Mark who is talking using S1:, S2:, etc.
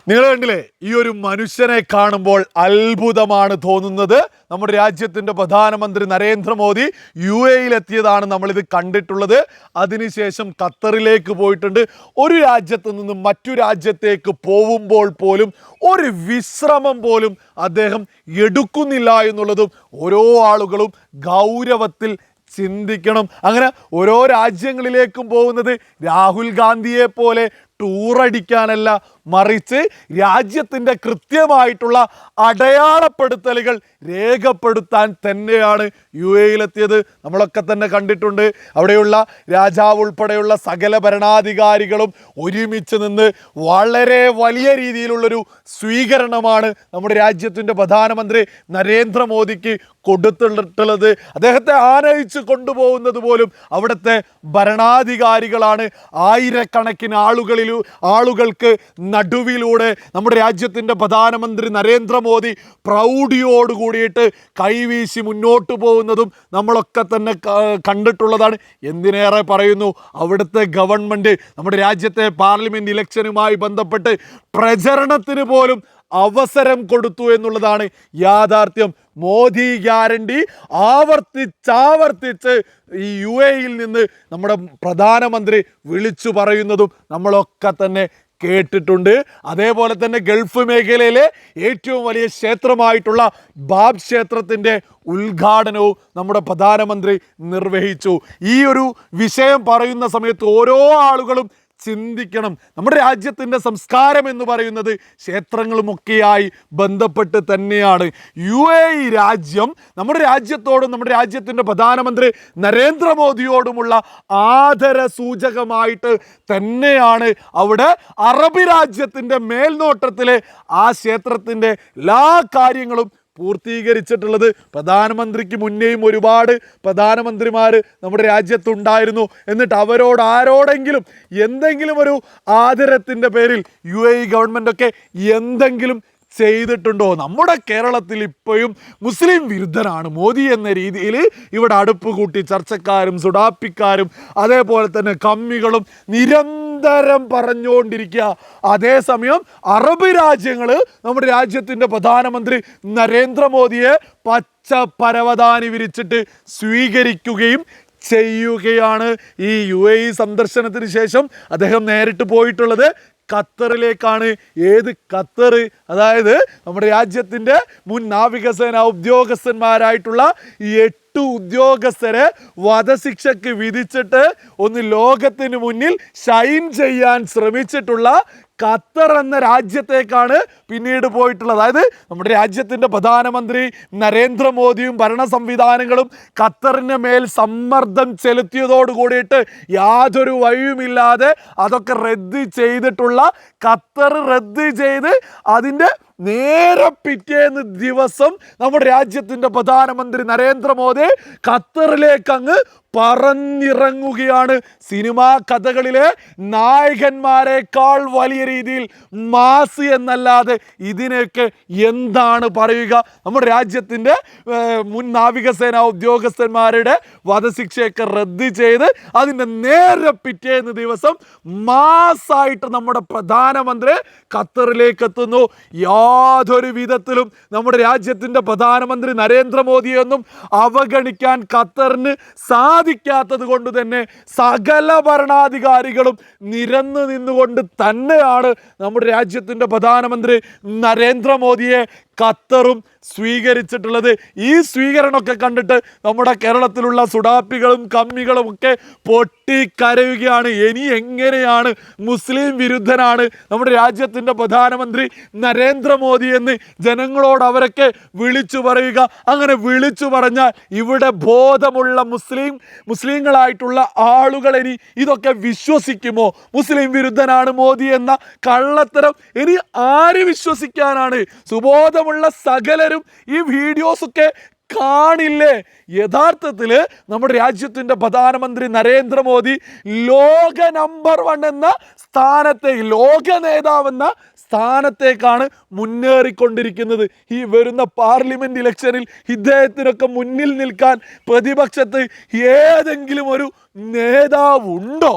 S1: നിങ്ങൾ കണ്ടില്ലേ, ഈ ഒരു മനുഷ്യനെ കാണുമ്പോൾ അത്ഭുതമാണ് തോന്നുന്നത്. നമ്മുടെ രാജ്യത്തിൻ്റെ പ്രധാനമന്ത്രി നരേന്ദ്രമോദി UAE-യിലെത്തിയതാണ് നമ്മളിത് കണ്ടിട്ടുള്ളത്. അതിനുശേഷം ഖത്തറിലേക്ക് പോയിട്ടുണ്ട്. ഒരു രാജ്യത്ത് നിന്ന് മറ്റു രാജ്യത്തേക്ക് പോകുമ്പോൾ പോലും ഒരു വിശ്രമം പോലും അദ്ദേഹം എടുക്കുന്നില്ല എന്നുള്ളതും ഓരോ ആളുകളും ഗൗരവത്തിൽ ചിന്തിക്കണം. അങ്ങനെ ഓരോ രാജ്യങ്ങളിലേക്കും പോകുന്നത് രാഹുൽ ഗാന്ധിയെ പോലെ ടൂറടിക്കാനല്ല, മറിച്ച് രാജ്യത്തിൻ്റെ കൃത്യമായിട്ടുള്ള അടയാളപ്പെടുത്തലുകൾ രേഖപ്പെടുത്താൻ തന്നെയാണ് UAE-യിലെത്തിയത്. നമ്മളൊക്കെ തന്നെ കണ്ടിട്ടുണ്ട്. അവിടെയുള്ള രാജാവ് ഉൾപ്പെടെയുള്ള സകല ഭരണാധികാരികളും ഒരുമിച്ച് നിന്ന് വളരെ വലിയ രീതിയിലുള്ളൊരു സ്വീകരണമാണ് നമ്മുടെ രാജ്യത്തിൻ്റെ പ്രധാനമന്ത്രി നരേന്ദ്രമോദിക്ക് കൊടുത്തിട്ടുള്ളത്. അദ്ദേഹത്തെ ആനയിച്ച് കൊണ്ടുപോകുന്നത് പോലും അവിടുത്തെ ഭരണാധികാരികളാണ്. ആയിരക്കണക്കിന് ആളുകൾക്ക് നടുവിലൂടെ നമ്മുടെ രാജ്യത്തിൻ്റെ പ്രധാനമന്ത്രി നരേന്ദ്രമോദി പ്രൗഢിയോട് കൂടിയിട്ട് കൈവീശി മുന്നോട്ട് പോകുന്നതും നമ്മളൊക്കെ തന്നെ കണ്ടിട്ടുള്ളതാണ്. എന്തിനേറെ പറയുന്നു, അവിടുത്തെ ഗവൺമെൻറ് നമ്മുടെ രാജ്യത്തെ പാർലമെൻറ്റ് ഇലക്ഷനുമായി ബന്ധപ്പെട്ട് പ്രചരണത്തിന് പോലും അവസരം കൊടുത്തു എന്നുള്ളതാണ് യാഥാർത്ഥ്യം. മോദി ഗ്യാരണ്ടി ആവർത്തിച്ച് ഈ UAE-യിൽ നിന്ന് നമ്മുടെ പ്രധാനമന്ത്രി വിളിച്ചു പറയുന്നതും നമ്മളൊക്കെ തന്നെ കേട്ടിട്ടുണ്ട്. അതേപോലെ തന്നെ ഗൾഫ് മേഖലയിലെ ഏറ്റവും വലിയ ക്ഷേത്രമായിട്ടുള്ള ബാബ് ക്ഷേത്രത്തിൻ്റെ ഉദ്ഘാടനവും നമ്മുടെ പ്രധാനമന്ത്രി നിർവഹിച്ചു. ഈ ഒരു വിഷയം പറയുന്ന സമയത്ത് ഓരോ ആളുകളും ചിന്തിക്കണം. നമ്മുടെ രാജ്യത്തിൻ്റെ സംസ്കാരം എന്ന് പറയുന്നത് ക്ഷേത്രങ്ങളുമൊക്കെയായി ബന്ധപ്പെട്ട് തന്നെയാണ്. UAE രാജ്യം നമ്മുടെ രാജ്യത്തോടും നമ്മുടെ രാജ്യത്തിൻ്റെ പ്രധാനമന്ത്രി നരേന്ദ്രമോദിയോടുമുള്ള ആദര സൂചകമായിട്ട് തന്നെയാണ് അവിടെ അറബ് രാജ്യത്തിൻ്റെ മേൽനോട്ടത്തിലെ ആ ക്ഷേത്രത്തിൻ്റെ എല്ലാ കാര്യങ്ങളും പൂർത്തീകരിച്ചിട്ടുള്ളത്. പ്രധാനമന്ത്രിക്ക് മുന്നേയും ഒരുപാട് പ്രധാനമന്ത്രിമാർ നമ്മുടെ രാജ്യത്തുണ്ടായിരുന്നു. എന്നിട്ട് ആരോടെങ്കിലും എന്തെങ്കിലും ഒരു ആദരത്തിൻ്റെ പേരിൽ UAE ഗവൺമെൻറ്റൊക്കെ എന്തെങ്കിലും ചെയ്തിട്ടുണ്ടോ? നമ്മുടെ കേരളത്തിൽ ഇപ്പോഴും മുസ്ലിം വിരുദ്ധനാണ് മോദി എന്ന രീതിയിൽ ഇവിടെ അടുപ്പ് കൂട്ടി ചർച്ചക്കാരും സുഡാപ്പിക്കാരും അതേപോലെ തന്നെ കമ്മികളും നിരന്തരം പറഞ്ഞുകൊണ്ടിരിക്കുക. അതേസമയം അറബ് രാജ്യങ്ങൾ നമ്മുടെ രാജ്യത്തിൻ്റെ പ്രധാനമന്ത്രി നരേന്ദ്രമോദിയെ പച്ച പരവതാനി വിരിച്ചിട്ട് സ്വീകരിക്കുകയും ചെയ്യുകയാണ്. ഈ UAE സന്ദർശനത്തിന് ശേഷം അദ്ദേഹം നേരിട്ട് പോയിട്ടുള്ളത് ഖത്തറിലേക്കാണ്. ഏത് ഖത്തർ? അതായത് നമ്മുടെ രാജ്യത്തിൻ്റെ മുൻ നാവികസേന ഉദ്യോഗസ്ഥന്മാരായിട്ടുള്ള 8 ഉദ്യോഗസ്ഥരെ വധശിക്ഷയ്ക്ക് വിധിച്ചിട്ട് ഒന്ന് ലോകത്തിന് മുന്നിൽ ഷൈൻ ചെയ്യാൻ ശ്രമിച്ചിട്ടുള്ള ഖത്തർ എന്ന രാജ്യത്തേക്കാണ് പിന്നീട് പോയിട്ടുള്ളത്. അതായത് നമ്മുടെ രാജ്യത്തിൻ്റെ പ്രധാനമന്ത്രി നരേന്ദ്രമോദിയും ഭരണ സംവിധാനങ്ങളും ഖത്തറിന് മേൽ സമ്മർദ്ദം ചെലുത്തിയതോട് കൂടിയിട്ട് യാതൊരു വഴിയുമില്ലാതെ അതൊക്കെ റദ്ദ് ചെയ്തിട്ടുള്ള ഖത്തർ റദ്ദ് ചെയ്ത് അതിൻ്റെ നേരെ പിറ്റേന്ന് ദിവസം നമ്മുടെ രാജ്യത്തിൻ്റെ പ്രധാനമന്ത്രി നരേന്ദ്രമോദി ഖത്തറിലേക്ക് അങ്ങ് പറന്നിറങ്ങുകയാണ്. സിനിമാ കഥകളിലെ നായകന്മാരെക്കാൾ വലിയ രീതിയിൽ മാസ് എന്നല്ലാതെ ഇതിനൊക്കെ എന്താണ് പറയുക? നമ്മുടെ രാജ്യത്തിൻ്റെ മുൻ നാവികസേന ഉദ്യോഗസ്ഥന്മാരുടെ വധശിക്ഷയൊക്കെ റദ്ദ് ചെയ്ത് അതിൻ്റെ നേരെ പിറ്റേന്ന് ദിവസം മാസായിട്ട് നമ്മുടെ പ്രധാനമന്ത്രി ഖത്തറിലേക്ക് എത്തുന്നു. യാതൊരു വിധത്തിലും നമ്മുടെ രാജ്യത്തിൻ്റെ പ്രധാനമന്ത്രി നരേന്ദ്രമോദിയൊന്നും അവഗണിക്കാൻ ഖത്തറിന് സാധിക്കാത്തത് കൊണ്ട് തന്നെ സകല ഭരണാധികാരികളും നിരന്നു നിന്നുകൊണ്ട് തന്നെയാണ് നമ്മുടെ രാജ്യത്തിൻ്റെ പ്രധാനമന്ത്രി നരേന്ദ്രമോദിയെ ഖത്തറും സ്വീകരിച്ചിട്ടുള്ളത്. ഈ സ്വീകരണമൊക്കെ കണ്ടിട്ട് നമ്മുടെ കേരളത്തിലുള്ള സുഡാപ്പികളും കമ്മികളും ഒക്കെ പൊട്ടിക്കരയുകയാണ്. ഇനി എങ്ങനെയാണ് മുസ്ലിം വിരുദ്ധനാണ് നമ്മുടെ രാജ്യത്തിൻ്റെ പ്രധാനമന്ത്രി നരേന്ദ്രമോദി എന്ന് ജനങ്ങളോട് അവരൊക്കെ വിളിച്ചു പറയുക? അങ്ങനെ വിളിച്ചു പറഞ്ഞാൽ ഇവിടെ ബോധമുള്ള മുസ്ലിങ്ങളായിട്ടുള്ള ആളുകൾ ഇനി ഇതൊക്കെ വിശ്വസിക്കുമോ? മുസ്ലിം വിരുദ്ധനാണ് മോദി എന്ന കള്ളത്തരം ഇനി ആര് വിശ്വസിക്കാനാണ്? സുബോധമുള്ള സകലരും ഈ വീഡിയോസൊക്കെ കാണില്ലേ? യഥാർത്ഥത്തിൽ നമ്മുടെ രാജ്യത്തിൻ്റെ പ്രധാനമന്ത്രി നരേന്ദ്രമോദി ലോക നമ്പർ 1 എന്ന ലോക നേതാവെന്ന സ്ഥാനത്തേക്കാണ് മുന്നേറിക്കൊണ്ടിരിക്കുന്നത്. ഈ വരുന്ന പാർലമെന്റ് ഇലക്ഷനിൽ ഇദ്ദേഹത്തിനൊക്കെ മുന്നിൽ നിൽക്കാൻ പ്രതിപക്ഷത്ത് ഏതെങ്കിലും ഒരു നേതാവുണ്ടോ?